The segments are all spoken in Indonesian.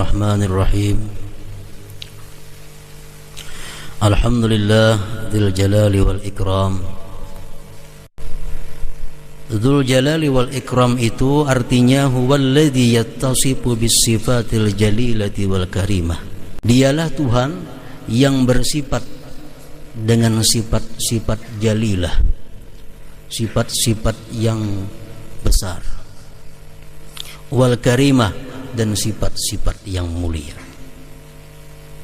Bismillahirrahmanirrahim. Alhamdulillah dzil jalali wal ikram. Dzul jalali wal ikram itu artinya huwallazi yattasifu bis sifatil jalilati wal karimah. Dialah Tuhan yang bersifat dengan sifat-sifat jalilah, sifat-sifat yang besar, wal karimah, dan sifat-sifat yang mulia.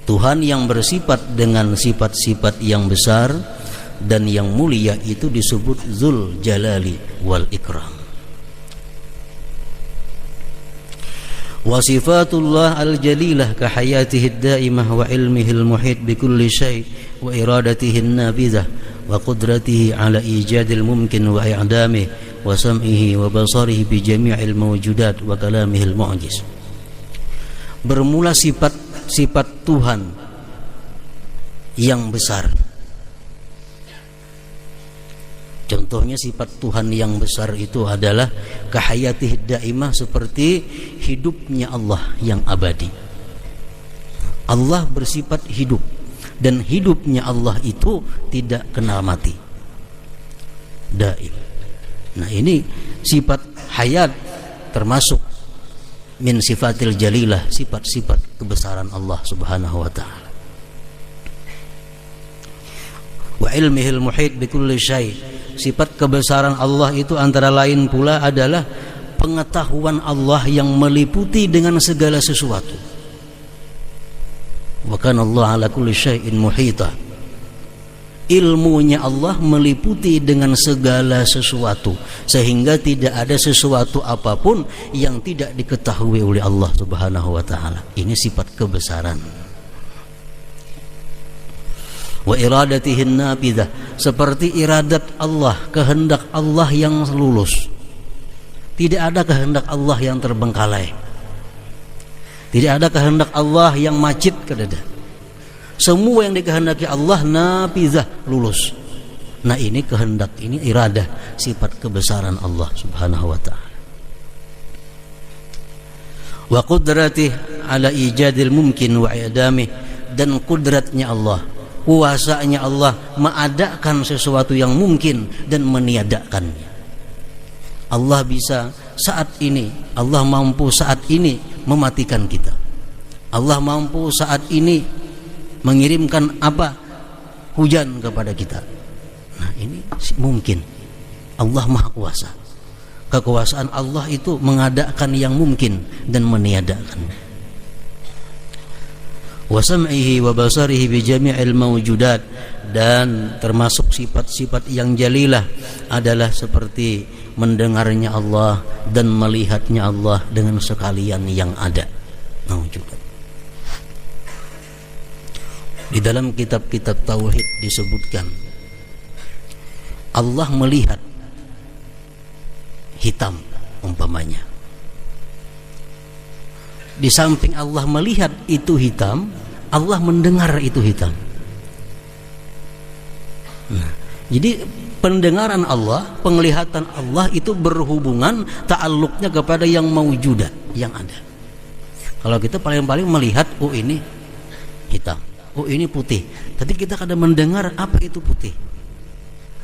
Tuhan yang bersifat dengan sifat-sifat yang besar dan yang mulia itu disebut Dzul Jalali wal Ikram. Wa sifatullah al-jalilah ka hayatihi ad-daimah wa ilmihi al-muhit bi kulli syai' wa iradatihi an-nafizah wa qudratihi ala ijadil mumkin wa i'damihi wa sam'ihi wa basarihi bi jami'il mawjudat wa kalamihi al-mu'jiz. Bermula sifat Tuhan yang besar. Contohnya sifat Tuhan yang besar itu adalah kahayatih daimah, seperti hidupnya Allah yang abadi. Allah bersifat hidup dan hidupnya Allah itu tidak kenal mati, daim. Nah, ini sifat hayat termasuk min sifatil jalilah, sifat-sifat kebesaran Allah Subhanahu wa ta'ala. Wa ilmihil muhit bi kulli syai'. Sifat kebesaran Allah itu antara lain pula adalah pengetahuan Allah yang meliputi dengan segala sesuatu. Wa kana Allah ala kulli syai'in muhita. Ilmunya Allah meliputi dengan segala sesuatu, sehingga tidak ada sesuatu apapun yang tidak diketahui oleh Allah Subhanahu wa ta'ala. Ini sifat kebesaran. Wa iradatihin nafidah, seperti iradat Allah, kehendak Allah yang lulus. Tidak ada kehendak Allah yang terbengkalai. Tidak ada kehendak Allah yang macit ke dada. Semua yang dikehendaki Allah nafidah, lulus. Nah, ini kehendak, ini iradah, sifat kebesaran Allah Subhanahu wa ta'ala. Wa qudratih ala ijadil mumkin wa i'damih, dan kudratnya Allah, kuasanya Allah mengadakan sesuatu yang mungkin dan meniadakannya. Allah bisa saat ini, Allah mampu saat ini mematikan kita. Allah mampu saat ini mengirimkan apa? Hujan kepada kita. Nah, ini mungkin. Allah Maha Kuasa. Kekuasaan Allah itu mengadakan yang mungkin dan meniadakan. Wa sam'ihi wa basarihi bi jami'il mawjudat, dan termasuk sifat-sifat yang jalilah adalah seperti mendengarnya Allah dan melihatnya Allah dengan sekalian yang ada. Mawjudat. Di dalam kitab-kitab tauhid disebutkan Allah melihat hitam umpamanya. Di samping Allah melihat itu hitam, Allah mendengar itu hitam. Nah, jadi pendengaran Allah, penglihatan Allah itu berhubungan ta'alluqnya kepada yang maujudat, yang ada. Kalau kita paling-paling melihat, oh ini hitam, oh ini putih, tapi kita kadang mendengar apa itu putih.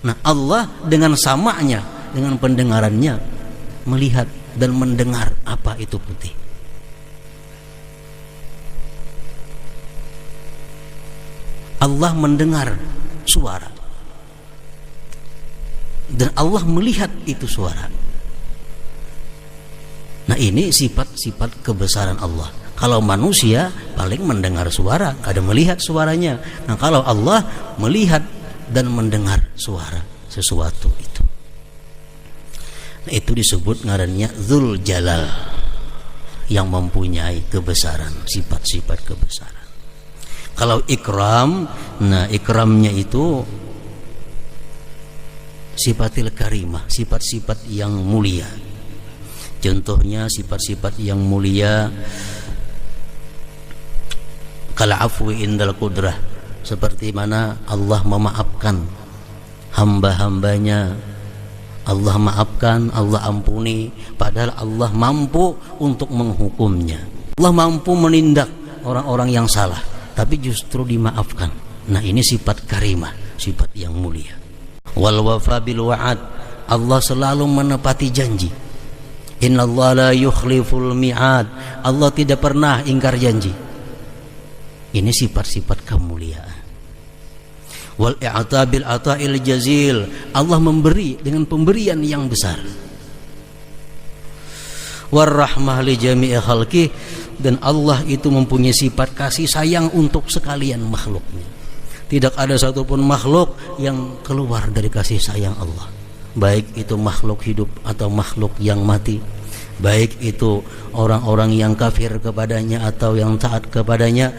Nah, Allah dengan samanya, dengan pendengarannya melihat dan mendengar apa itu putih. Allah mendengar suara dan Allah melihat itu suara. Nah, ini sifat-sifat kebesaran Allah. Kalau manusia paling mendengar suara, ada melihat suaranya. Nah, kalau Allah melihat dan mendengar suara sesuatu itu. Nah, itu disebut ngarannya Dzul Jalal, yang mempunyai kebesaran, sifat-sifat kebesaran. Kalau ikram, nah ikramnya itu sifatil karimah, sifat-sifat yang mulia. Contohnya sifat-sifat yang mulia kal afwi indal qudrah, seperti mana Allah memaafkan hamba-hambanya. Allah maafkan, Allah ampuni, padahal Allah mampu untuk menghukumnya. Allah mampu menindak orang-orang yang salah, tapi justru dimaafkan. Nah, ini sifat karimah, sifat yang mulia. Wal wafa bil wa'ad, Allah selalu menepati janji. Innallaha la yukhliful mi'ad, Allah tidak pernah ingkar janji. Ini sifat-sifat kemuliaan. Wal i'ta bil ata'il jazil, Allah memberi dengan pemberian yang besar. War rahmah li jami'i khalqih, dan Allah itu mempunyai sifat kasih sayang untuk sekalian makhluknya. Tidak ada satupun makhluk yang keluar dari kasih sayang Allah, baik itu makhluk hidup atau makhluk yang mati, baik itu orang-orang yang kafir kepadanya atau yang taat kepadanya.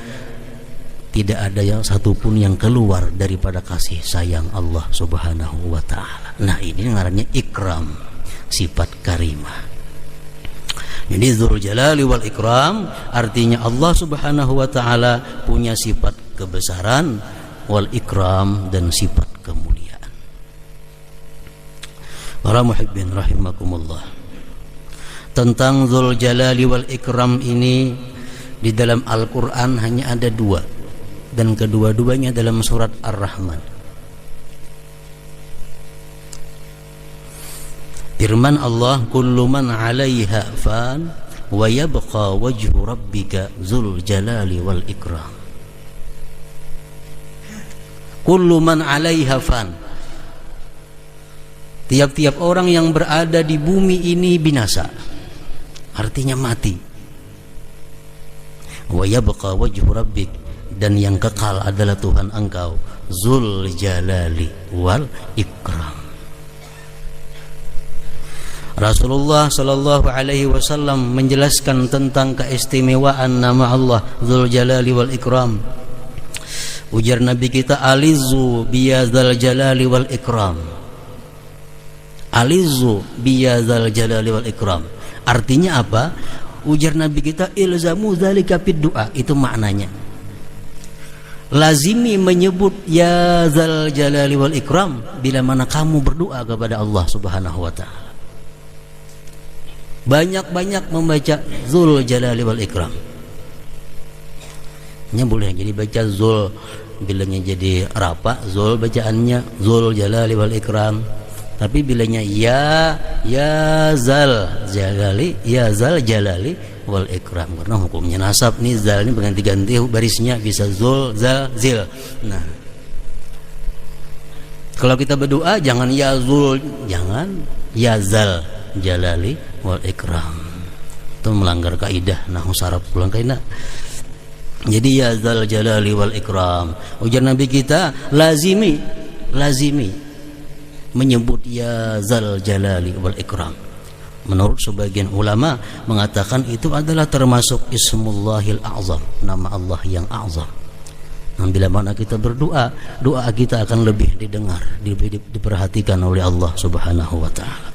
Tidak ada yang satupun yang keluar daripada kasih sayang Allah Subhanahu wa ta'ala. Nah, ini ngarannya ikram, sifat karimah. Jadi Dzul Jalali wal Ikram artinya Allah Subhanahu wa ta'ala punya sifat kebesaran, wal ikram, dan sifat kemuliaan. Para muhibbin rahimakumullah, tentang Dzul Jalali wal Ikram ini di dalam Al-Quran hanya ada dua, dan kedua-duanya dalam surat Ar-Rahman. Firman Allah, kullu man 'alaiha fan wa yabqa wajhu rabbika dzul jalali wal ikram. Kullu man 'alaiha fan, tiap-tiap orang yang berada di bumi ini binasa, artinya mati. Wa yabqa wajhu rabbik, dan yang kekal adalah Tuhan engkau, dzul jalali wal ikram. Rasulullah sallallahu alaihi wasallam menjelaskan tentang keistimewaan nama Allah Dzul Jalali wal Ikram. Ujar Nabi kita, alizu biyadzal jalali wal ikram. Alizu biyadzal jalali wal ikram. Artinya apa? Ujar Nabi kita, ilzamu dzalika fid du'a. Itu maknanya. Lazimi menyebut ya dzal jalali wal ikram bila mana kamu berdoa kepada Allah Subhanahu wa ta'ala. Banyak-banyak membaca Dzul Jalali wal Ikram. Ini boleh jadi baca Dzul, bilanya jadi rapat, Dzul bacaannya Dzul Jalali wal Ikram. Tapi bilanya ya zal jalali, ya zal jalali wal ikram, karena hukumnya nasab nih, zal ini berganti-ganti barisnya, bisa Dzul, zal, zil. Nah, kalau kita berdoa jangan ya Dzul, jangan ya zal jalali wal ikram, itu melanggar kaidah nahwu saraf, pulang kaidah. Jadi ya zal jalali wal ikram, ujar Nabi kita, lazimi menyebut ya zal jalali wal ikram. Menurut sebagian ulama mengatakan itu adalah termasuk ismullahil a'zam, nama Allah yang a'zam. Nah, bila mana kita berdoa, doa kita akan lebih didengar, lebih diperhatikan oleh Allah Subhanahu wa ta'ala.